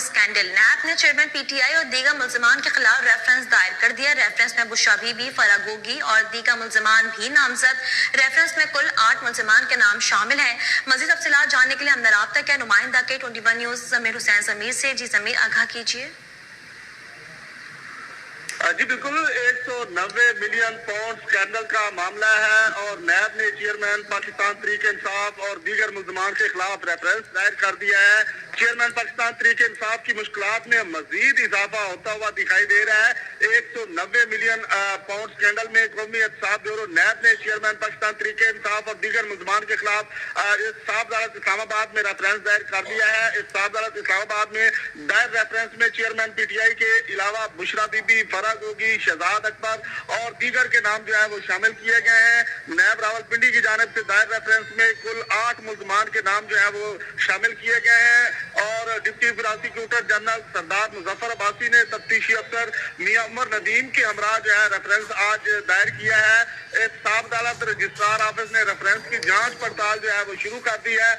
Scandal. नैब ने chairman PTI और दीगर मुलजमान के खिलाफ रेफरेंस दायर कर दिया। रेफरेंस में बुशरा बीबी, फराह गोगी और दीगर मुलजमान भी नामजद। रेफरेंस में कुल 8 मुलजमान के नाम शामिल हैं। मजीद तफसीलात जानने के लिए हमने राब्ता किया नुमाइंदा के 21 न्यूज़ जमीर हुसैन जमीर से। जी जमीर, आगाह कीजिए। जी बिल्कुल, 190 मिलियन पाउंड स्कैंडल का मामला है और नैब ने चेयरमैन पाकिस्तान तहरीक इंसाफ और दीगर मुलजमान के खिलाफ रेफरेंस दायर कर दिया है। चेयरमैन पाकिस्तान तहरीक इंसाफ की मुश्किलात में मजीद इजाफा होता हुआ दिखाई दे रहा है। 190 मिलियन पाउंड स्कैंडल में कौमी एहतसाब ब्यूरो नैब ने चेयरमैन पाकिस्तान तहरीक इंसाफ और दीगर मुलजमान के खिलाफ इंसाफ अदालत इस्लामाबाद में रेफरेंस दायर कर दिया है। इंसाफ अदालत इस्लामाबाद में दायर रेफरेंस में चेयरमैन पीटीआई के अलावा बुशरा बीबी, फराह गोगी, शहजाद अकबर और दीगर के नाम जो है वो शामिल किए गए हैं। नैब रावलपिंडी की जानिब से दायर रेफरेंस में कुल 8 मुलजमान के नाम जो है वो शामिल किए गए हैं और डिप्टी प्रोसिक्यूटर जनरल सरदार मुजफ्फर अब्बासी ने तफ्तीशी अफसर मियां उमर नदीम के हमरा जो है रेफरेंस आज दायर किया है। इंसाफ अदालत रजिस्ट्रार ऑफिस ने रेफरेंस की जांच पड़ताल जो है वो शुरू कर दी है।